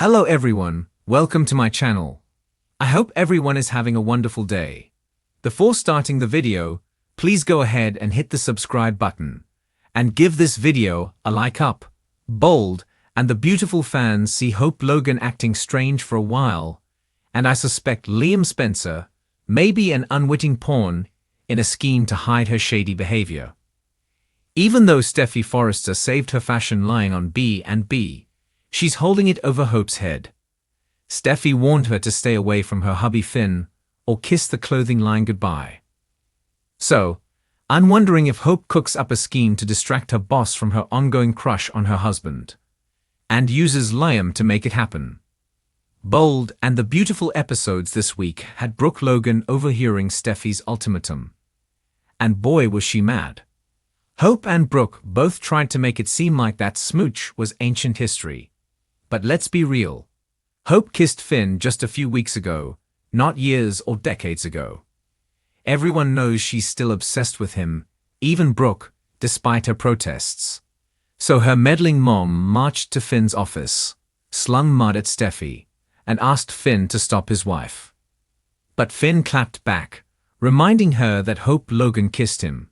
Hello everyone, welcome to my channel. I hope everyone is having a wonderful day. Before starting the video, please go ahead and hit the subscribe button. And give this video a like up. Bold and the beautiful fans see Hope Logan acting strange for a while, and I suspect Liam Spencer may be an unwitting pawn in a scheme to hide her shady behavior. Even though Steffi Forrester saved her fashion line on B&B, she's holding it over Hope's head. Steffi warned her to stay away from her hubby Finn or kiss the clothing line goodbye. So, I'm wondering if Hope cooks up a scheme to distract her boss from her ongoing crush on her husband, and uses Liam to make it happen. Bold and the beautiful episodes this week had Brooke Logan overhearing Steffi's ultimatum. And boy was she mad. Hope and Brooke both tried to make it seem like that smooch was ancient history. But let's be real. Hope kissed Finn just a few weeks ago, not years or decades ago. Everyone knows she's still obsessed with him, even Brooke, despite her protests. So her meddling mom marched to Finn's office, slung mud at Steffi, and asked Finn to stop his wife. But Finn clapped back, reminding her that Hope Logan kissed him.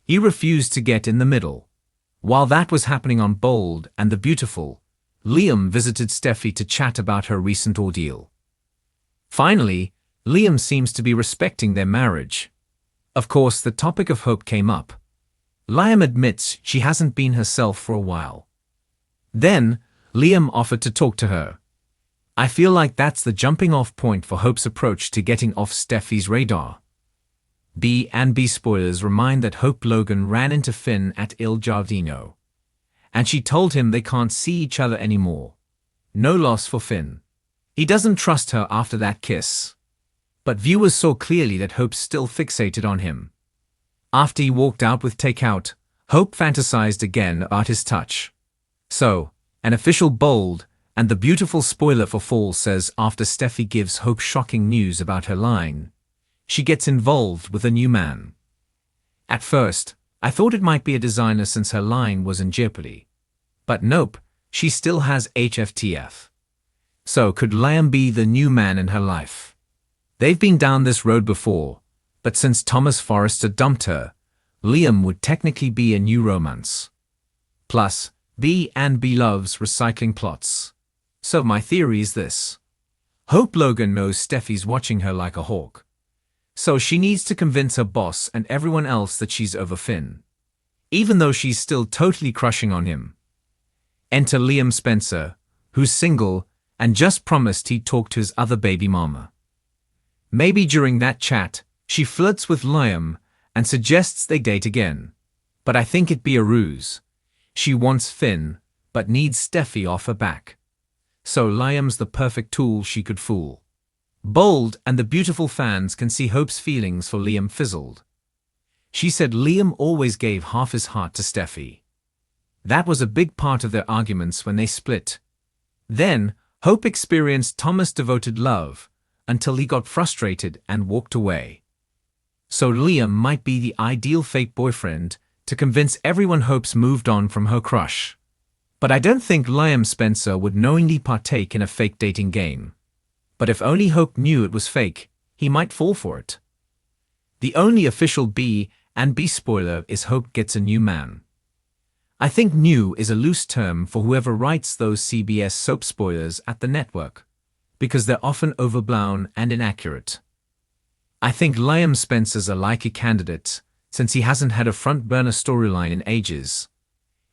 He refused to get in the middle. While that was happening on Bold and the Beautiful, Liam visited Steffi to chat about her recent ordeal. Finally, Liam seems to be respecting their marriage. Of course, the topic of Hope came up. Liam admits she hasn't been herself for a while. Then, Liam offered to talk to her. I feel like that's the jumping-off point for Hope's approach to getting off Steffi's radar. B&B spoilers remind that Hope Logan ran into Finn at Il Giardino, and she told him they can't see each other anymore. No loss for Finn. He doesn't trust her after that kiss. But viewers saw clearly that Hope's still fixated on him. After he walked out with Takeout, Hope fantasized again about his touch. So, an official Bold and the Beautiful spoiler for fall says after Steffi gives Hope shocking news about her line, she gets involved with a new man. At first, I thought it might be a designer since her line was in jeopardy. But nope, she still has HFTF. So could Liam be the new man in her life? They've been down this road before, but since Thomas Forrester dumped her, Liam would technically be a new romance. Plus, B&B loves recycling plots. So my theory is this. Hope Logan knows Steffi's watching her like a hawk. So she needs to convince her boss and everyone else that she's over Finn, even though she's still totally crushing on him. Enter Liam Spencer, who's single and just promised he'd talk to his other baby mama. Maybe during that chat, she flirts with Liam and suggests they date again. But I think it'd be a ruse. She wants Finn, but needs Steffi off her back. So Liam's the perfect tool she could fool. Bold and the Beautiful fans can see Hope's feelings for Liam fizzled. She said Liam always gave half his heart to Steffi. That was a big part of their arguments when they split. Then, Hope experienced Thomas' devoted love, until he got frustrated and walked away. So Liam might be the ideal fake boyfriend to convince everyone Hope's moved on from her crush. But I don't think Liam Spencer would knowingly partake in a fake dating game. But if only Hope knew it was fake, he might fall for it. The only official B&B spoiler is Hope gets a new man. I think new is a loose term for whoever writes those CBS soap spoilers at the network, because they're often overblown and inaccurate. I think Liam Spencer's a likely candidate, since he hasn't had a front-burner storyline in ages.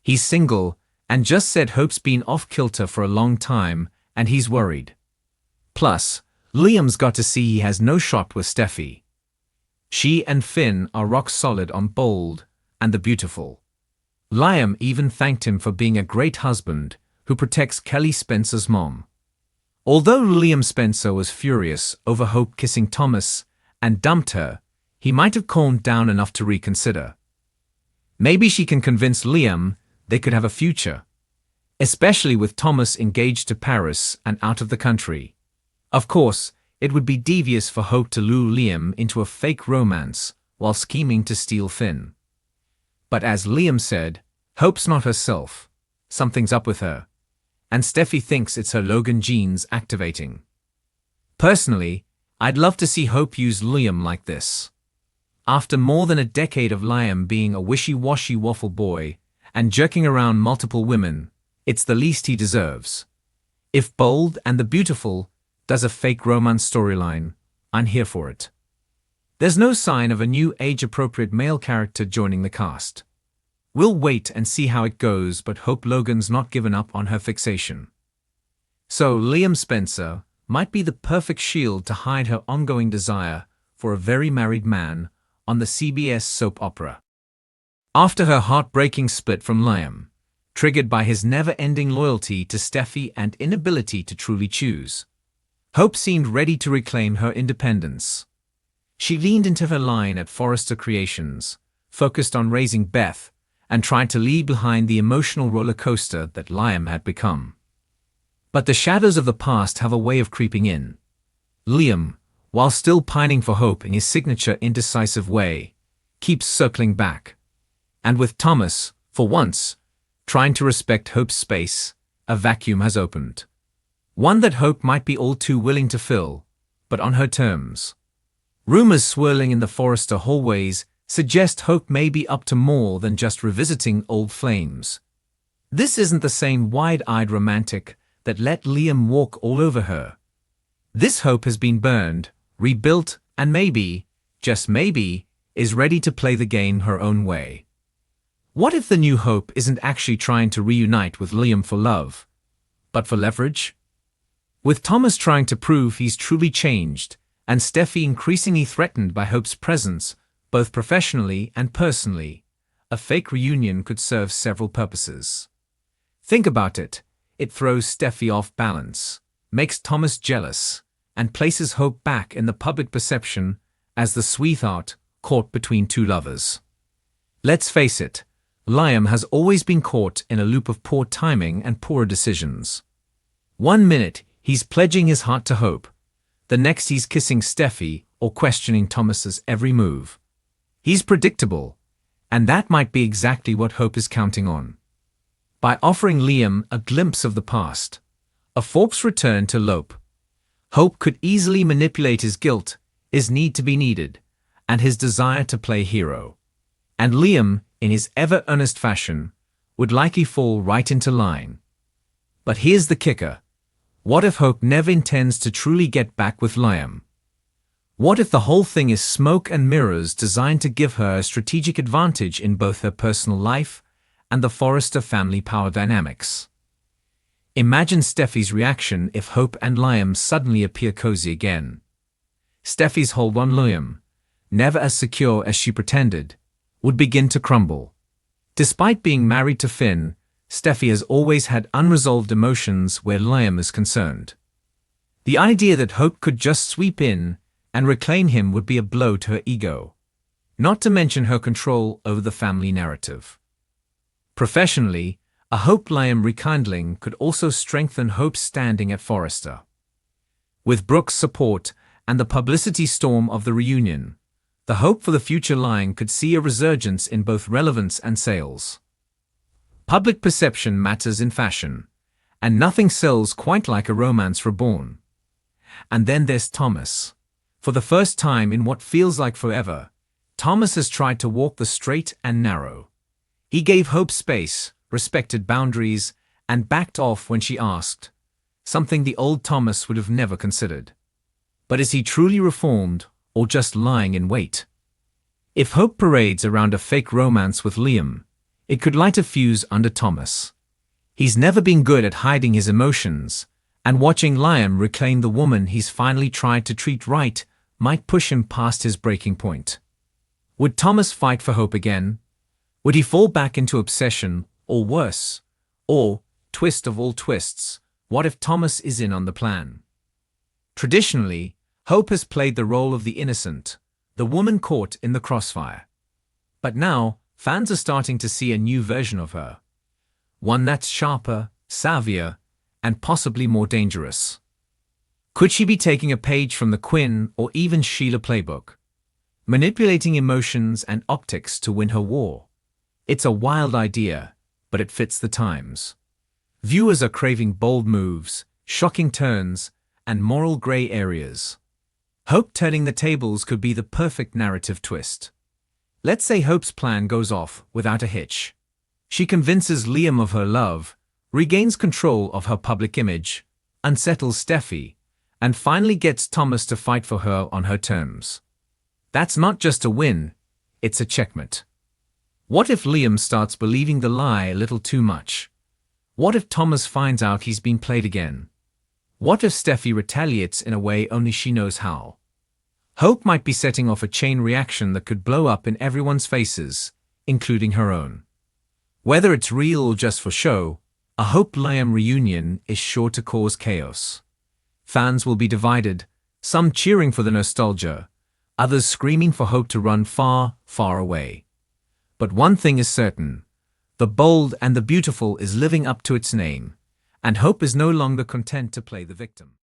He's single, and just said Hope's been off-kilter for a long time, and he's worried. Plus, Liam's got to see he has no shot with Steffi. She and Finn are rock solid on Bold and the Beautiful. Liam even thanked him for being a great husband who protects Kelly Spencer's mom. Although Liam Spencer was furious over Hope kissing Thomas and dumped her, he might have calmed down enough to reconsider. Maybe she can convince Liam they could have a future, especially with Thomas engaged to Paris and out of the country. Of course, it would be devious for Hope to lure Liam into a fake romance while scheming to steal Finn. But as Liam said, Hope's not herself. Something's up with her. and Steffi thinks it's her Logan genes activating. Personally, I'd love to see Hope use Liam like this. After more than a decade of Liam being a wishy-washy waffle boy and jerking around multiple women, it's the least he deserves. If Bold and the Beautiful does a fake romance storyline, I'm here for it. There's no sign of a new age-appropriate male character joining the cast. We'll wait and see how it goes, but hope Logan's not given up on her fixation. So Liam Spencer might be the perfect shield to hide her ongoing desire for a very married man on the CBS soap opera. After her heartbreaking split from Liam, triggered by his never-ending loyalty to Steffi and inability to truly choose, Hope seemed ready to reclaim her independence. She leaned into her line at Forrester Creations, focused on raising Beth, and tried to leave behind the emotional roller coaster that Liam had become. But the shadows of the past have a way of creeping in. Liam, while still pining for Hope in his signature indecisive way, keeps circling back. And with Thomas, for once, trying to respect Hope's space, a vacuum has opened. One that Hope might be all too willing to fill, but on her terms. Rumors swirling in the Forrester hallways suggest Hope may be up to more than just revisiting old flames. This isn't the same wide-eyed romantic that let Liam walk all over her. This Hope has been burned, rebuilt, and maybe, just maybe, is ready to play the game her own way. What if the new Hope isn't actually trying to reunite with Liam for love, but for leverage? With Thomas trying to prove he's truly changed, and Steffi increasingly threatened by Hope's presence, both professionally and personally, a fake reunion could serve several purposes. Think about it. It throws Steffi off balance, makes Thomas jealous, and places Hope back in the public perception as the sweetheart caught between two lovers. Let's face it, Liam has always been caught in a loop of poor timing and poor decisions. One minute, he's pledging his heart to Hope. The next he's kissing Steffi or questioning Thomas's every move. He's predictable, and that might be exactly what Hope is counting on. By offering Liam a glimpse of the past, a forced return to Lope, Hope could easily manipulate his guilt, his need to be needed, and his desire to play hero. And Liam, in his ever-earnest fashion, would likely fall right into line. But here's the kicker. What if Hope never intends to truly get back with Liam? What if the whole thing is smoke and mirrors designed to give her a strategic advantage in both her personal life and the Forrester family power dynamics? Imagine Steffi's reaction if Hope and Liam suddenly appear cozy again. Steffi's hold on Liam, never as secure as she pretended, would begin to crumble. Despite being married to Finn, Steffi has always had unresolved emotions where Liam is concerned. The idea that Hope could just sweep in and reclaim him would be a blow to her ego, not to mention her control over the family narrative. Professionally, a Hope-Liam rekindling could also strengthen Hope's standing at Forrester. With Brooke's support and the publicity storm of the reunion, the hope for the future line could see a resurgence in both relevance and sales. Public perception matters in fashion, and nothing sells quite like a romance reborn. And then there's Thomas. For the first time in what feels like forever, Thomas has tried to walk the straight and narrow. He gave Hope space, respected boundaries, and backed off when she asked, something the old Thomas would have never considered. But is he truly reformed, or just lying in wait? If Hope parades around a fake romance with Liam, it could light a fuse under Thomas. He's never been good at hiding his emotions, and watching Liam reclaim the woman he's finally tried to treat right might push him past his breaking point. Would Thomas fight for Hope again? Would he fall back into obsession, or worse? Or, twist of all twists, what if Thomas is in on the plan? Traditionally, Hope has played the role of the innocent, the woman caught in the crossfire. But now, fans are starting to see a new version of her. One that's sharper, savvier, and possibly more dangerous. Could she be taking a page from the Quinn or even Sheila playbook? Manipulating emotions and optics to win her war? It's a wild idea, but it fits the times. Viewers are craving bold moves, shocking turns, and moral gray areas. Hope turning the tables could be the perfect narrative twist. Let's say Hope's plan goes off without a hitch. She convinces Liam of her love, regains control of her public image, unsettles Steffi, and finally gets Thomas to fight for her on her terms. That's not just a win, it's a checkmate. What if Liam starts believing the lie a little too much? What if Thomas finds out he's been played again? What if Steffi retaliates in a way only she knows how? Hope might be setting off a chain reaction that could blow up in everyone's faces, including her own. Whether it's real or just for show, a Hope-Liam reunion is sure to cause chaos. Fans will be divided, some cheering for the nostalgia, others screaming for Hope to run far, far away. But one thing is certain, the bold and the beautiful is living up to its name, and Hope is no longer content to play the victim.